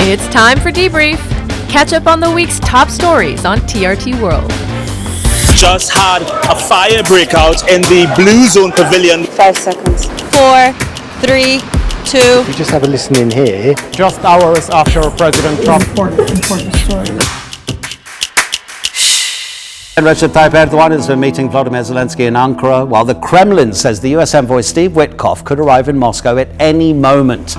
It's time for Debrief. Catch up on the week's top stories on TRT World. Just had a fire breakout in the Blue Zone Pavilion. 5 seconds. 4, 3, 2. We just have a listen in here. Just hours after President Trump. Important story. And Recep Tayyip Erdogan has been meeting Volodymyr Zelensky in Ankara, while the Kremlin says the US envoy Steve Witkoff could arrive in Moscow at any moment.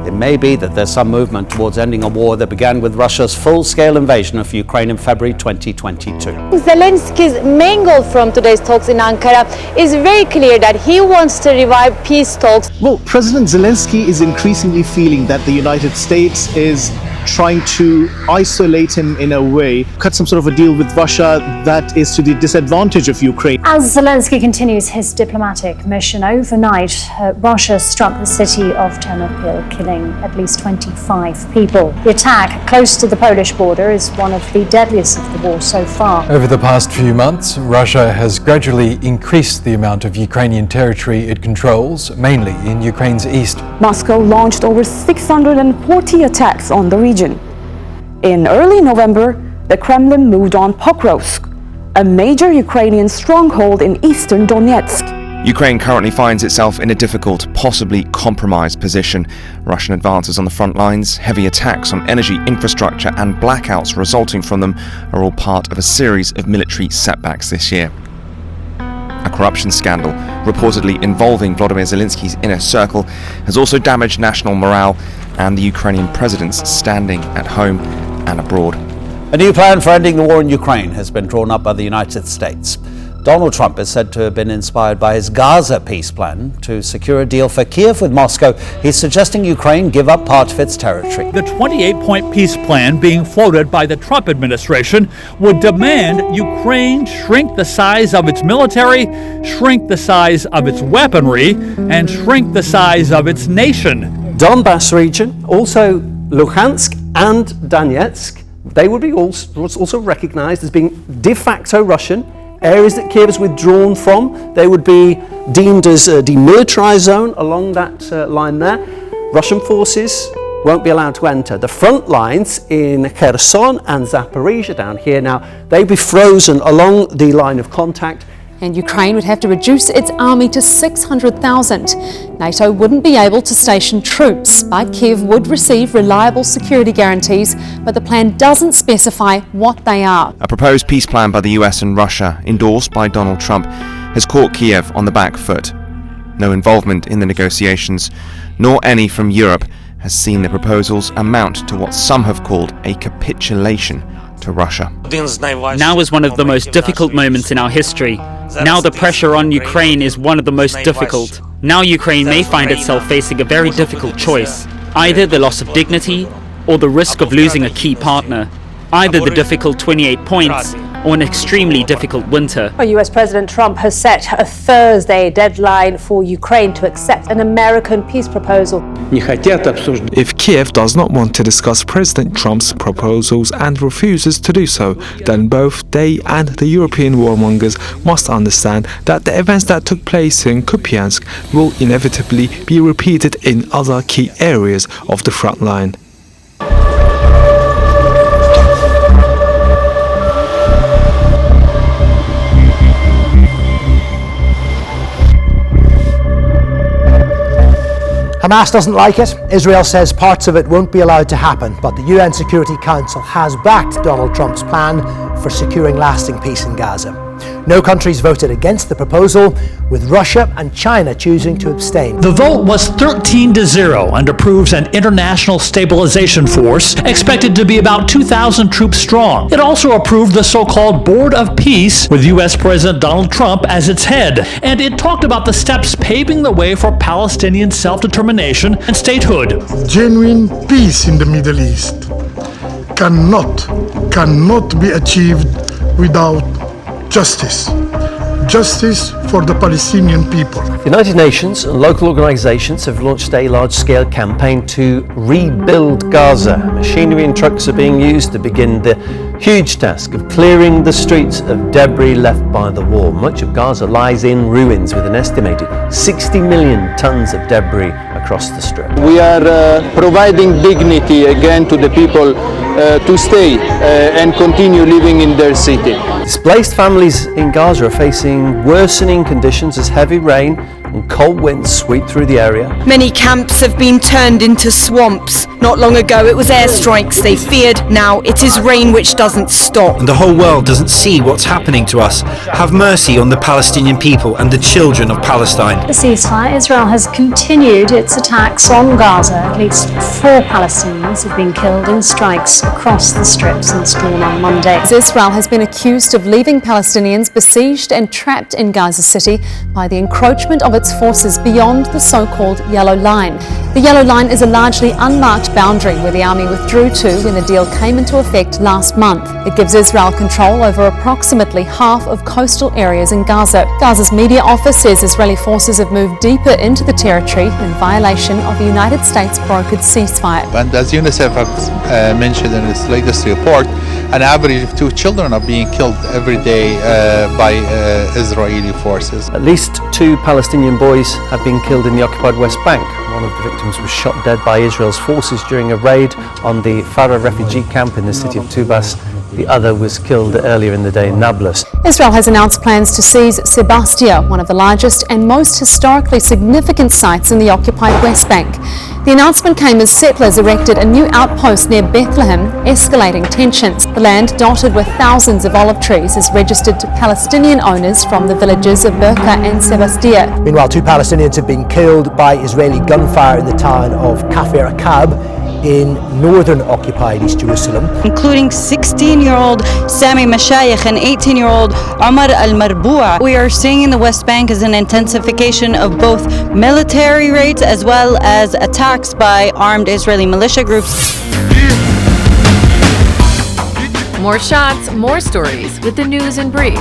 It may be that there's some movement towards ending a war that began with Russia's full-scale invasion of Ukraine in February 2022. Zelensky's main goal from today's talks in Ankara is very clear that he wants to revive peace talks. Well, President Zelensky is increasingly feeling that the United States is trying to isolate him in a way, cut some sort of a deal with Russia that is to the disadvantage of Ukraine. As Zelensky continues his diplomatic mission overnight, Russia struck the city of Ternopil, killing at least 25 people. The attack close to the Polish border is one of the deadliest of the war so far. Over the past few months, Russia has gradually increased the amount of Ukrainian territory it controls, mainly in Ukraine's east. Moscow launched over 640 attacks on the region. In early November, the Kremlin moved on Pokrovsk, a major Ukrainian stronghold in eastern Donetsk. Ukraine currently finds itself in a difficult, possibly compromised position. Russian advances on the front lines, heavy attacks on energy infrastructure and blackouts resulting from them are all part of a series of military setbacks this year. A corruption scandal, reportedly involving Volodymyr Zelensky's inner circle, has also damaged national morale and the Ukrainian president's standing at home and abroad. A new plan for ending the war in Ukraine has been drawn up by the United States. Donald Trump is said to have been inspired by his Gaza peace plan to secure a deal for Kiev with Moscow. He's suggesting Ukraine give up part of its territory. The 28-point peace plan being floated by the Trump administration would demand Ukraine shrink the size of its military, shrink the size of its weaponry, and shrink the size of its nation. Donbass region, also Luhansk and Donetsk, they would be also recognized as being de facto Russian. Areas that Kiev is withdrawn from, they would be deemed as a demilitarized zone along that line there. Russian forces won't be allowed to enter. The front lines in Kherson and Zaporizhia down here now, they'd be frozen along the line of contact. And Ukraine would have to reduce its army to 600,000. NATO wouldn't be able to station troops, but Kiev would receive reliable security guarantees, but the plan doesn't specify what they are. A proposed peace plan by the US and Russia, endorsed by Donald Trump, has caught Kiev on the back foot. No involvement in the negotiations, nor any from Europe, has seen the proposals amount to what some have called a capitulation to Russia. Now is one of the most difficult moments in our history. Now the pressure on Ukraine is one of the most difficult. Now Ukraine may find itself facing a very difficult choice. Either the loss of dignity or the risk of losing a key partner. Either the difficult 28 points or an extremely difficult winter. US President Trump has set a Thursday deadline for Ukraine to accept an American peace proposal. If Kiev does not want to discuss President Trump's proposals and refuses to do so, then both they and the European warmongers must understand that the events that took place in Kupiansk will inevitably be repeated in other key areas of the front line. Hamas doesn't like it. Israel says parts of it won't be allowed to happen, but the UN Security Council has backed Donald Trump's plan for securing lasting peace in Gaza. No countries voted against the proposal, with Russia and China choosing to abstain. The vote was 13-0 and approves an international stabilization force expected to be about 2,000 troops strong. It also approved the so-called Board of Peace with U.S. President Donald Trump as its head, and it talked about the steps paving the way for Palestinian self-determination and statehood. Genuine peace in the Middle East cannot be achieved without justice for the Palestinian people. The United Nations and local organisations have launched a large-scale campaign to rebuild Gaza. Machinery and trucks are being used to begin the huge task of clearing the streets of debris left by the war. Much of Gaza lies in ruins with an estimated 60 million tonnes of debris across the strip. We are providing dignity again to the people to stay and continue living in their city. Displaced families in Gaza are facing worsening conditions as heavy rain and cold winds sweep through the area. Many camps have been turned into swamps. Not long ago it was airstrikes they feared, now it is rain which doesn't stop. And the whole world doesn't see what's happening to us. Have mercy on the Palestinian people and the children of Palestine. The ceasefire, Israel has continued its attacks on Gaza. At least 4 Palestinians have been killed in strikes across the strip since dawn on Monday. Israel has been accused of leaving Palestinians besieged and trapped in Gaza City by the encroachment of its forces beyond the so-called Yellow Line. The Yellow Line is a largely unmarked boundary where the army withdrew to when the deal came into effect last month. It gives Israel control over approximately half of coastal areas in Gaza. Gaza's media office says Israeli forces have moved deeper into the territory in violation of the United States brokered ceasefire. And as UNICEF has mentioned in its latest report, an average of 2 children are being killed every day by Israeli forces. At least 2 Palestinian boys have been killed in the occupied West Bank. One of the victims was shot dead by Israel's forces during a raid on the Farah refugee camp in the city of Tubas. The other was killed earlier in the day in Nablus. Israel has announced plans to seize Sebastia, one of the largest and most historically significant sites in the occupied West Bank. The announcement came as settlers erected a new outpost near Bethlehem, escalating tensions. The land, dotted with thousands of olive trees, is registered to Palestinian owners from the villages of Berka and Sebastia. Meanwhile, 2 Palestinians have been killed by Israeli gunfire in the town of Kafir Akab in northern occupied East Jerusalem, including 16-year-old Sami Mashayikh and 18-year-old Omar al-Marboua. We are seeing in the West Bank is an intensification of both military raids as well as attacks by armed Israeli militia groups. More shots, more stories with the news in brief.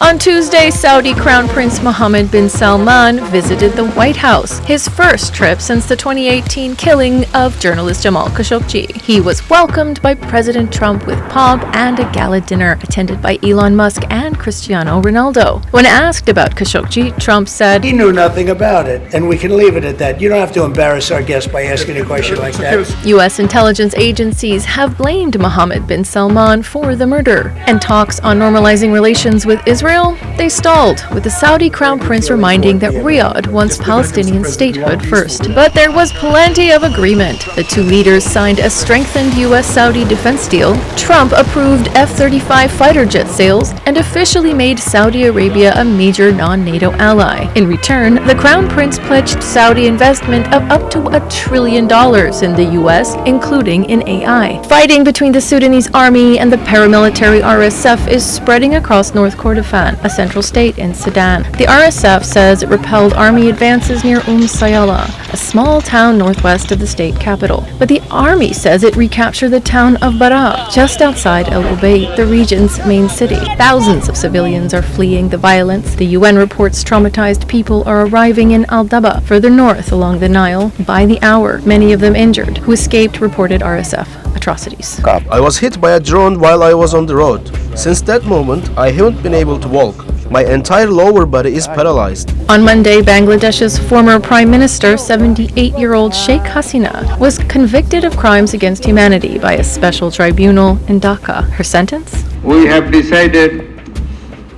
On Tuesday, Saudi Crown Prince Mohammed bin Salman visited the White House, his first trip since the 2018 killing of journalist Jamal Khashoggi. He was welcomed by President Trump with pomp and a gala dinner attended by Elon Musk and Cristiano Ronaldo. When asked about Khashoggi, Trump said, "He knew nothing about it, and we can leave it at that. You don't have to embarrass our guest by asking a question like that." U.S. intelligence agencies have blamed Mohammed bin Salman for the murder, and talks on normalizing relations with Israel, they stalled, with the Saudi Crown Prince reminding that Riyadh wants Palestinian statehood first. But there was plenty of agreement. The 2 leaders signed a strengthened U.S.-Saudi defense deal. Trump approved F-35 fighter jet sales and officially made Saudi Arabia a major non-NATO ally. In return, the Crown Prince pledged Saudi investment of up to $1 trillion in the U.S., including in AI. Fighting between the Sudanese army and the paramilitary RSF is spreading across North Kordofan, a central state in Sudan. The RSF says it repelled army advances near Sayala, a small town northwest of the state capital. But the army says it recaptured the town of Bara, just outside El Obeid, the region's main city. Thousands of civilians are fleeing the violence. The UN reports traumatized people are arriving in Al-Daba, further north along the Nile, by the hour, many of them injured, who escaped reported RSF atrocities. I was hit by a drone while I was on the road. Since that moment, I haven't been able to walk. My entire lower body is paralyzed. On Monday, Bangladesh's former Prime Minister, 78-year-old Sheikh Hasina, was convicted of crimes against humanity by a special tribunal in Dhaka. Her sentence? We have decided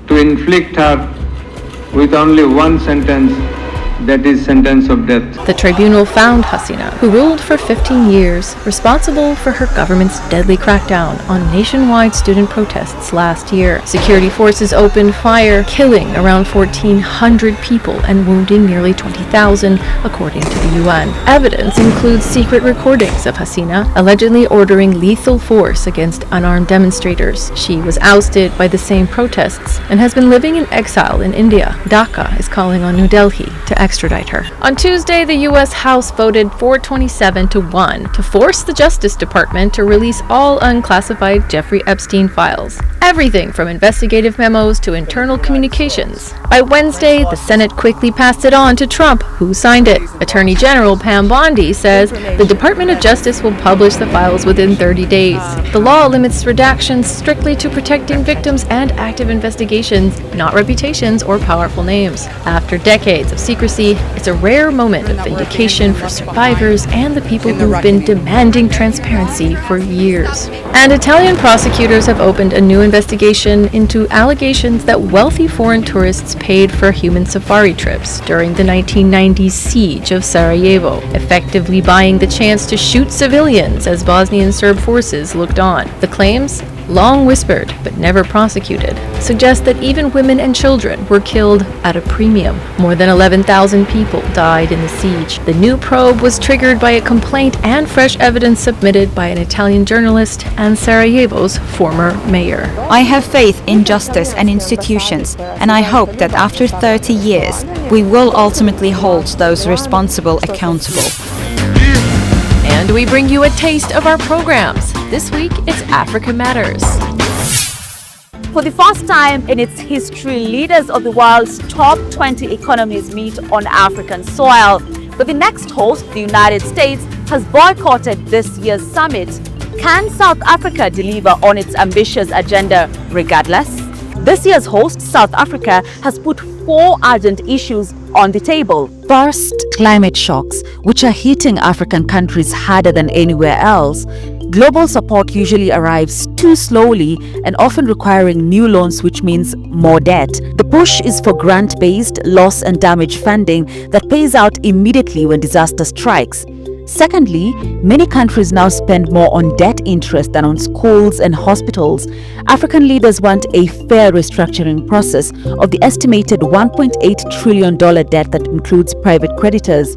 to inflict her with only one sentence, that is sentence of death. The tribunal found Hasina, who ruled for 15 years, responsible for her government's deadly crackdown on nationwide student protests last year. Security forces opened fire, killing around 1,400 people and wounding nearly 20,000, according to the UN. Evidence includes secret recordings of Hasina allegedly ordering lethal force against unarmed demonstrators. She was ousted by the same protests and has been living in exile in India. Dhaka is calling on New Delhi to extradite her. On Tuesday, the U.S. House voted 427-1 to force the Justice Department to release all unclassified Jeffrey Epstein files. Everything from investigative memos to internal communications. By Wednesday, the Senate quickly passed it on to Trump, who signed it. Attorney General Pam Bondi says the Department of Justice will publish the files within 30 days. The law limits redactions strictly to protecting victims and active investigations, not reputations or powerful names. After decades of secrecy, it's a rare moment of vindication for survivors and the people who've been demanding transparency for years. And Italian prosecutors have opened a new investigation into allegations that wealthy foreign tourists paid for human safari trips during the 1990s siege of Sarajevo, effectively buying the chance to shoot civilians as Bosnian Serb forces looked on. The claims, long whispered but never prosecuted, suggest that even women and children were killed at a premium. More than 11,000 people died in the siege. The new probe was triggered by a complaint and fresh evidence submitted by an Italian journalist and Sarajevo's former mayor. I have faith in justice and institutions, and I hope that after 30 years, we will ultimately hold those responsible accountable. And we bring you a taste of our programs. This week, it's Africa Matters. For the first time in its history, leaders of the world's top 20 economies meet on African soil. But the next host, the United States, has boycotted this year's summit. Can South Africa deliver on its ambitious agenda regardless? This year's host, South Africa, has put 4 urgent issues on the table. First, climate shocks, which are hitting African countries harder than anywhere else. Global support usually arrives too slowly and often requiring new loans, which means more debt. The push is for grant-based loss and damage funding that pays out immediately when disaster strikes. Secondly, many countries now spend more on debt interest than on schools and hospitals. African leaders want a fair restructuring process of the estimated $1.8 trillion debt that includes private creditors.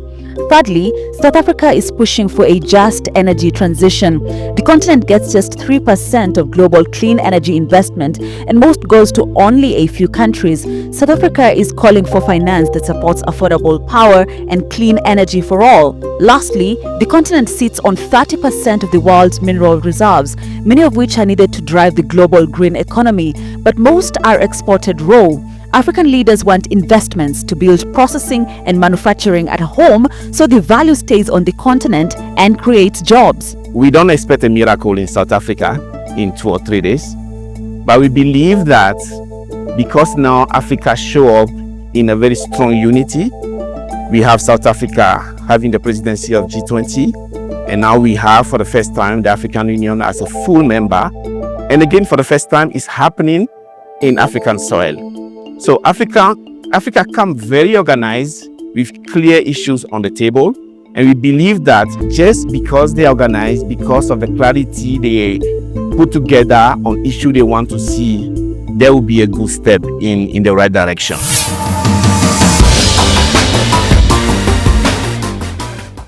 Thirdly, South Africa is pushing for a just energy transition. The continent gets just 3% of global clean energy investment, and most goes to only a few countries. South Africa is calling for finance that supports affordable power and clean energy for all. Lastly, the continent sits on 30% of the world's mineral reserves, many of which are needed to drive the global green economy, but most are exported raw. African leaders want investments to build processing and manufacturing at home so the value stays on the continent and creates jobs. We don't expect a miracle in South Africa in 2 or 3 days, but we believe that because now Africa show up in a very strong unity, we have South Africa having the presidency of G20, and now we have for the first time the African Union as a full member, and again for the first time it's happening in African soil. So Africa come very organized with clear issues on the table, and we believe that just because they are organized, because of the clarity they put together on issue they want to see, there will be a good step in the right direction.